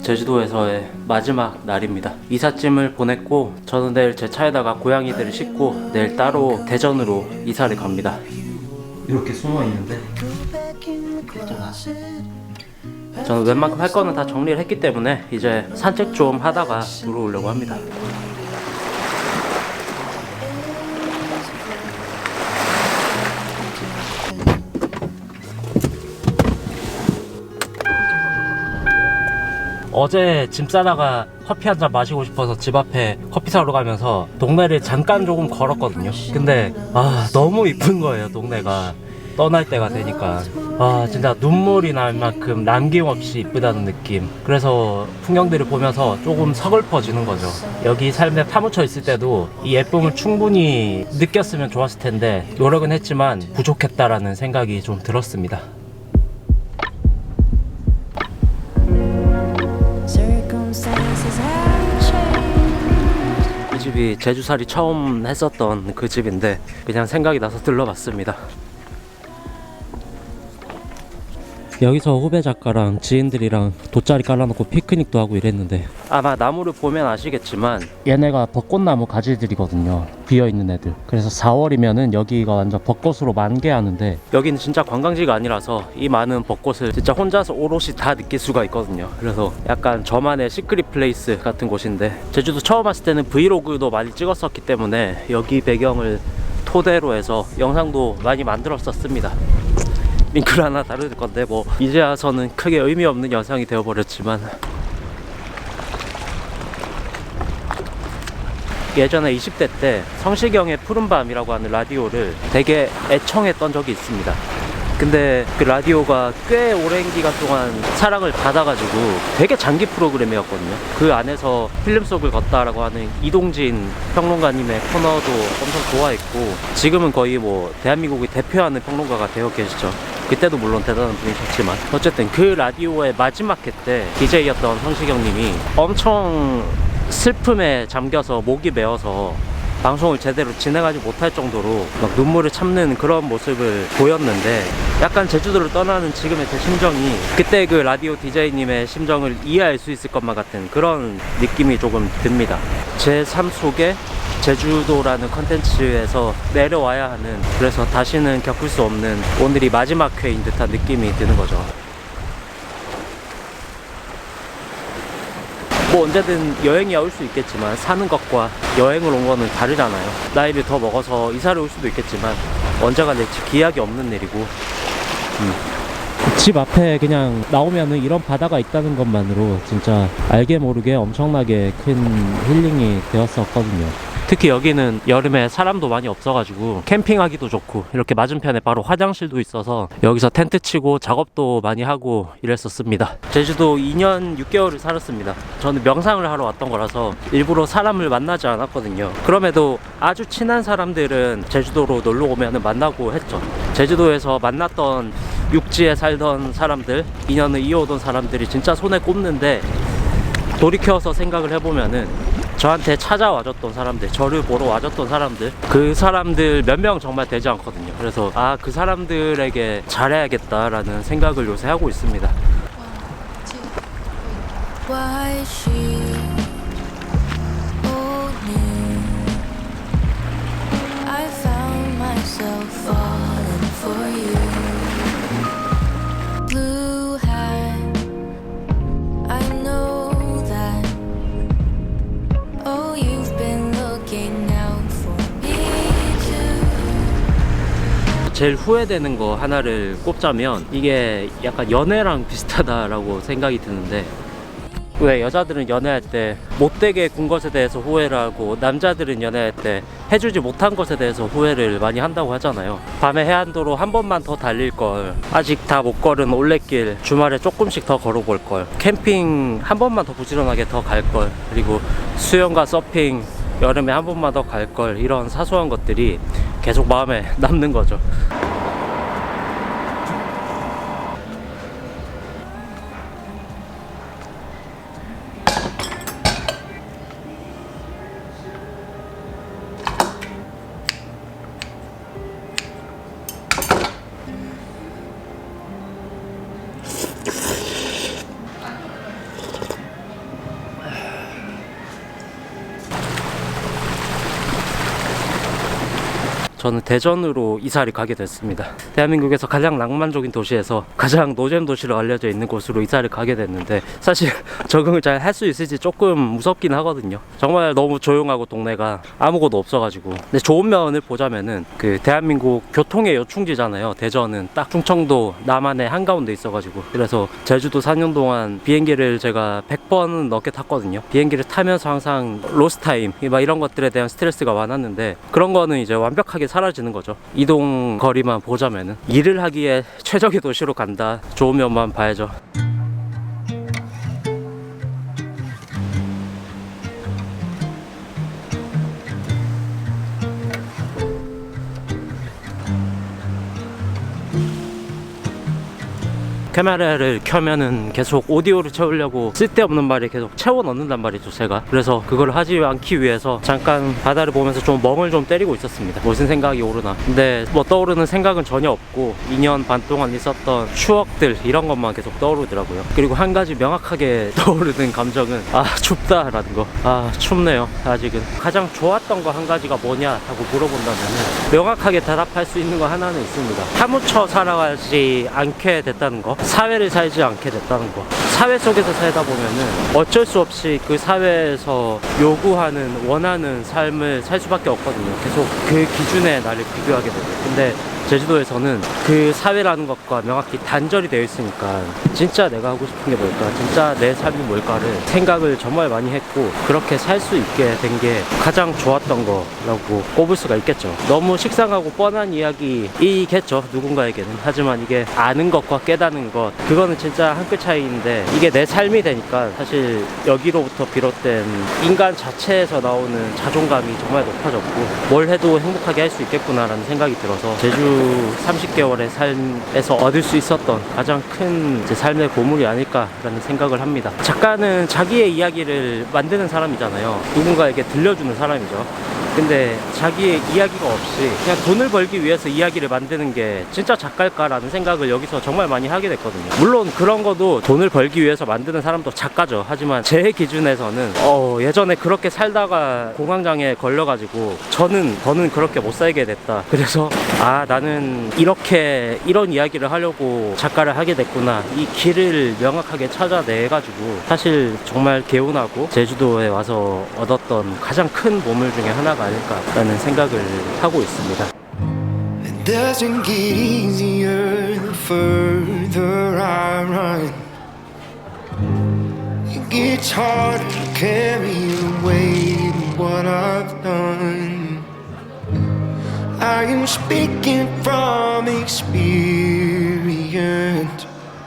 제주도에서의 마지막 날입니다. 이삿짐을 보냈고 저는 내일 제 차에다가 고양이들을 싣고 내일 따로 대전으로 이사를 갑니다. 이렇게 숨어 있는데 저는 웬만큼 할 거는 다 정리를 했기 때문에 이제 산책 좀 하다가 들어오려고 합니다. 어제 짐 싸다가 커피 한 잔 마시고 싶어서 집 앞에 커피 사러 가면서 동네를 잠깐 조금 걸었거든요. 근데 너무 이쁜 거예요. 동네가 떠날 때가 되니까 진짜 눈물이 날 만큼 남김없이 이쁘다는 느낌. 그래서 풍경들을 보면서 조금 서글퍼지는 거죠. 여기 삶에 파묻혀 있을 때도 이 예쁨을 충분히 느꼈으면 좋았을 텐데 노력은 했지만 부족했다라는 생각이 좀 들었습니다. 이 집이 제주살이 처음 했었던 그 집인데 그냥 생각이 나서 들러봤습니다. 여기서 후배 작가랑 지인들이랑 돗자리 깔아놓고 피크닉도 하고 이랬는데 아마 나무를 보면 아시겠지만 얘네가 벚꽃나무 가지들이거든요. 비어있는 애들. 그래서 4월이면은 여기가 완전 벚꽃으로 만개하는데 여기는 진짜 관광지가 아니라서 이 많은 벚꽃을 진짜 혼자서 오롯이 다 느낄 수가 있거든요. 그래서 약간 저만의 시크릿 플레이스 같은 곳인데 제주도 처음 왔을 때는 브이로그도 많이 찍었었기 때문에 여기 배경을 토대로 해서 영상도 많이 만들었었습니다. 링크를 하나 다룰 건데 뭐 이제 와서는 크게 의미 없는 영상이 되어버렸지만 예전에 20대 때 성시경의 푸른밤이라고 하는 라디오를 되게 애청했던 적이 있습니다. 근데 그 라디오가 꽤 오랜 기간 동안 사랑을 받아가지고 되게 장기 프로그램이었거든요. 그 안에서 필름 속을 걷다라고 하는 이동진 평론가님의 코너도 엄청 좋아했고 지금은 거의 뭐 대한민국이 대표하는 평론가가 되어 계시죠. 그때도 물론 대단한 분이셨지만 어쨌든 그 라디오의 마지막 회 때 DJ였던 성시경님이 엄청 슬픔에 잠겨서 목이 메어서 방송을 제대로 진행하지 못할 정도로 막 눈물을 참는 그런 모습을 보였는데 약간 제주도를 떠나는 지금의 제 심정이 그때 그 라디오 DJ님의 심정을 이해할 수 있을 것만 같은 그런 느낌이 조금 듭니다. 제 삶 속에 제주도라는 컨텐츠에서 내려와야 하는, 그래서 다시는 겪을 수 없는 오늘이 마지막 회인 듯한 느낌이 드는 거죠. 뭐 언제든 여행이 올 수 있겠지만 사는 것과 여행을 온 거는 다르잖아요. 나이를 더 먹어서 이사를 올 수도 있겠지만 언제가 될지 기약이 없는 일이고 집 앞에 그냥 나오면은 이런 바다가 있다는 것만으로 진짜 알게 모르게 엄청나게 큰 힐링이 되었었거든요. 특히 여기는 여름에 사람도 많이 없어가지고 캠핑하기도 좋고 이렇게 맞은편에 바로 화장실도 있어서 여기서 텐트 치고 작업도 많이 하고 이랬었습니다. 제주도 2년 6개월을 살았습니다. 저는 명상을 하러 왔던 거라서 일부러 사람을 만나지 않았거든요. 그럼에도 아주 친한 사람들은 제주도로 놀러 오면 만나고 했죠. 제주도에서 만났던 육지에 살던 사람들, 2년을 이어오던 사람들이 진짜 손에 꼽는데 돌이켜서 생각을 해보면은 저한테 찾아와줬던 사람들, 저를 보러 와줬던 사람들, 그 사람들 몇 명 정말 되지 않거든요. 그래서 그 사람들에게 잘해야겠다라는 생각을 요새 하고 있습니다. 제일 후회되는 거 하나를 꼽자면 이게 약간 연애랑 비슷하다라고 생각이 드는데, 왜 여자들은 연애할 때 못되게 군 것에 대해서 후회를 하고 남자들은 연애할 때 해주지 못한 것에 대해서 후회를 많이 한다고 하잖아요. 밤에 해안도로 한 번만 더 달릴 걸, 아직 다 못 걸은 올레길 주말에 조금씩 더 걸어볼 걸, 캠핑 한 번만 더 부지런하게 더 갈 걸, 그리고 수영과 서핑 여름에 한 번만 더 갈 걸, 이런 사소한 것들이 계속 마음에 남는 거죠. 저는 대전으로 이사를 가게 됐습니다. 대한민국에서 가장 낭만적인 도시에서 가장 노잼 도시로 알려져 있는 곳으로 이사를 가게 됐는데 사실 적응을 잘 할 수 있을지 조금 무섭긴 하거든요. 정말 너무 조용하고 동네가 아무것도 없어가지고. 근데 좋은 면을 보자면은 그 대한민국 교통의 요충지잖아요. 대전은 딱 충청도 남한의 한가운데 있어가지고, 그래서 제주도 4년 동안 비행기를 제가 100번은 넘게 탔거든요. 비행기를 타면서 항상 로스타임 막 이런 것들에 대한 스트레스가 많았는데 그런 거는 이제 완벽하게 사라지는 거죠. 이동 거리만 보자면은 일을 하기에 최적의 도시로 간다. 좋은 면만 봐야죠. 카메라를 켜면은 계속 오디오를 채우려고 쓸데없는 말이 계속 채워 넣는단 말이죠, 제가. 그래서 그걸 하지 않기 위해서 잠깐 바다를 보면서 좀 멍을 좀 때리고 있었습니다. 무슨 생각이 오르나. 근데 뭐 떠오르는 생각은 전혀 없고 2년 반 동안 있었던 추억들 이런 것만 계속 떠오르더라고요. 그리고 한 가지 명확하게 떠오르는 감정은 춥다라는 거. 춥네요, 아직은. 가장 좋았던 거 한 가지가 뭐냐 하고 물어본다면은 명확하게 대답할 수 있는 거 하나는 있습니다. 사무쳐 살아가지 않게 됐다는 거. 사회를 살지 않게 됐다는 거. 사회 속에서 살다 보면은 어쩔 수 없이 그 사회에서 요구하는, 원하는 삶을 살 수밖에 없거든요. 계속 그 기준에 나를 비교하게 되고. 근데 제주도에서는 그 사회라는 것과 명확히 단절이 되어 있으니까 진짜 내가 하고 싶은 게 뭘까, 진짜 내 삶이 뭘까를 생각을 정말 많이 했고, 그렇게 살 수 있게 된 게 가장 좋았던 거라고 꼽을 수가 있겠죠. 너무 식상하고 뻔한 이야기이겠죠, 누군가에게는. 하지만 이게 아는 것과 깨닫는 것, 그거는 진짜 한 끗 차이인데, 이게 내 삶이 되니까 사실 여기로부터 비롯된 인간 자체에서 나오는 자존감이 정말 높아졌고, 뭘 해도 행복하게 할 수 있겠구나라는 생각이 들어서 제주 30개월의 삶에서 얻을 수 있었던 가장 큰 제 삶의 보물이 아닐까라는 생각을 합니다. 작가는 자기의 이야기를 만드는 사람이잖아요. 누군가에게 들려주는 사람이죠. 근데 자기의 이야기가 없이 그냥 돈을 벌기 위해서 이야기를 만드는 게 진짜 작가일까라는 생각을 여기서 정말 많이 하게 됐거든요. 물론 그런 거도 돈을 벌기 위해서 만드는 사람도 작가죠. 하지만 제 기준에서는 예전에 그렇게 살다가 공황장애에 걸려가지고 저는 그렇게 못 살게 됐다. 그래서 나는 이런 이야기를 하려고 작가를 하게 됐구나. 이 길을 명확하게 찾아내가지고 사실 정말 개운하고 제주도에 와서 얻었던 가장 큰 보물 중에 하나가 아닐까라는 생각을 하고 있습니다. It doesn't get easier the further I run. It gets harder to carry the weight of what I've done. I am speaking from experience.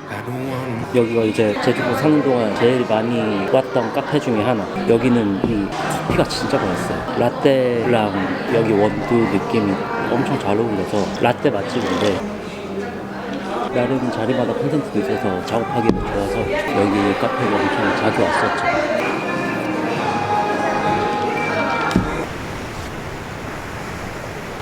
I don't want 여기가 이제 제주도 사는 동안 제일 많이 왔던 카페 중에 하나. 여기는 이 커피가 진짜 맛있어요. 라떼랑 여기 원두 느낌이 엄청 잘 어울려서 라떼 맛집인데, 나름 자리마다 콘텐츠도 있어서 작업하기도 좋아서 여기 카페를 엄청 자주 왔었죠.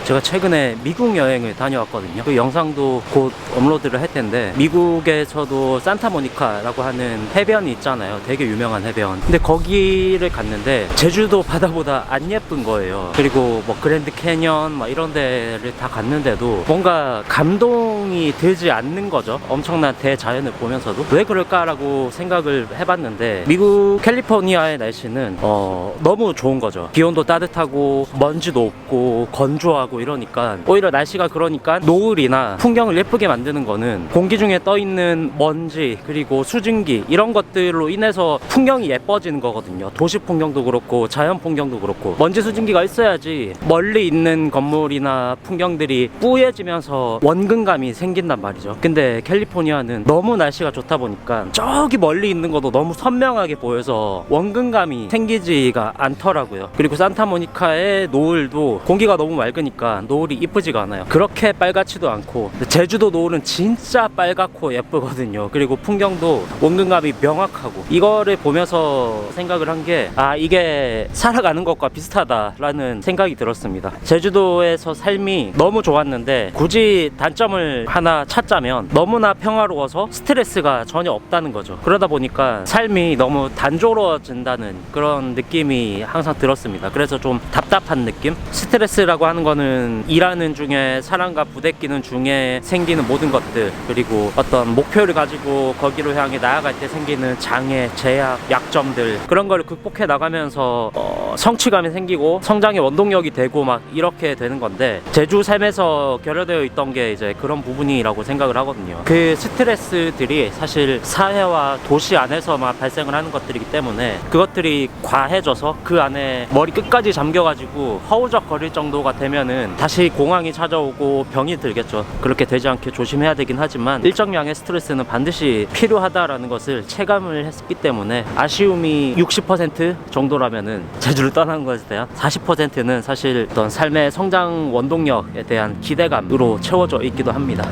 제가 최근에 미국 여행을 다녀왔거든요. 그 영상도 곧 업로드를 할 텐데, 미국에서도 산타모니카라고 하는 해변이 있잖아요. 되게 유명한 해변. 근데 거기를 갔는데 제주도 바다보다 안 예쁜 거예요. 그리고 뭐 그랜드 캐년 막 이런 데를 다 갔는데도 뭔가 감동이 들지 않는 거죠. 엄청난 대자연을 보면서도. 왜 그럴까라고 생각을 해봤는데, 미국 캘리포니아의 날씨는 너무 좋은 거죠. 기온도 따뜻하고 먼지도 없고 건조하고 이러니까, 오히려 날씨가 그러니까 노을이나 풍경을 예쁘게 만드는 거는 공기 중에 떠있는 먼지 그리고 수증기 이런 것들로 인해서 풍경이 예뻐지는 거거든요. 도시 풍경도 그렇고 자연 풍경도 그렇고 먼지 수증기가 있어야지 멀리 있는 건물이나 풍경들이 뿌얘지면서 원근감이 생긴단 말이죠. 근데 캘리포니아는 너무 날씨가 좋다 보니까 저기 멀리 있는 것도 너무 선명하게 보여서 원근감이 생기지가 않더라고요. 그리고 산타모니카의 노을도 공기가 너무 맑으니까 노을이 이쁘지가 않아요. 그렇게 빨갛지도 않고. 제주도 노을은 진짜 빨갛고 예쁘거든요. 그리고 풍경도 원근감이 명확하고. 이거를 보면서 생각을 한 게 이게 살아가는 것과 비슷하다라는 생각이 들었습니다. 제주도에서 삶이 너무 좋았는데 굳이 단점을 하나 찾자면 너무나 평화로워서 스트레스가 전혀 없다는 거죠. 그러다 보니까 삶이 너무 단조로워진다는 그런 느낌이 항상 들었습니다. 그래서 좀 답답한 느낌? 스트레스라고 하는 거는 저는 일하는 중에 사람과 부대끼는 중에 생기는 모든 것들, 그리고 어떤 목표를 가지고 거기로 향해 나아갈 때 생기는 장애, 제약, 약점들, 그런 걸 극복해 나가면서 성취감이 생기고 성장의 원동력이 되고 막 이렇게 되는 건데, 제주 삶에서 결여되어 있던 게 이제 그런 부분이라고 생각을 하거든요. 그 스트레스들이 사실 사회와 도시 안에서만 발생을 하는 것들이기 때문에 그것들이 과해져서 그 안에 머리 끝까지 잠겨가지고 허우적거릴 정도가 되면은 다시 공황이 찾아오고 병이 들겠죠. 그렇게 되지 않게 조심해야 되긴 하지만 일정량의 스트레스는 반드시 필요하다라는 것을 체감을 했기 때문에 아쉬움이 60% 정도라면은 제주를 떠나는 것에 대한 40%는 사실 어떤 삶의 성장 원동력에 대한 기대감으로 채워져 있기도 합니다.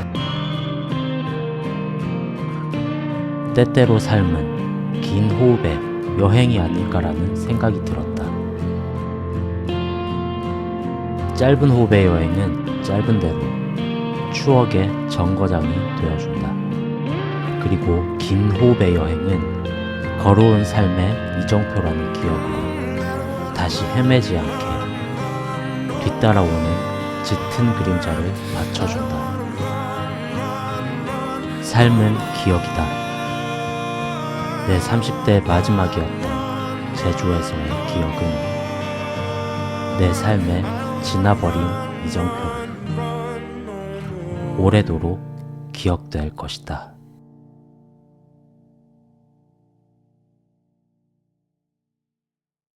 때때로 삶은 긴 호흡의 여행이 아닐까라는 생각이 들었다. 짧은 호흡의 여행은 짧은 대로 추억의 정거장이 되어준다. 그리고 긴 호흡의 여행은 걸어온 삶의 이정표라는 기억으로 다시 헤매지 않게 뒤따라오는 짙은 그림자를 맞춰준다. 삶은 기억이다. 내 30대 마지막이었던 제주에서의 기억은 내 삶의 지나버린 이정표로 오래도록 기억될 것이다.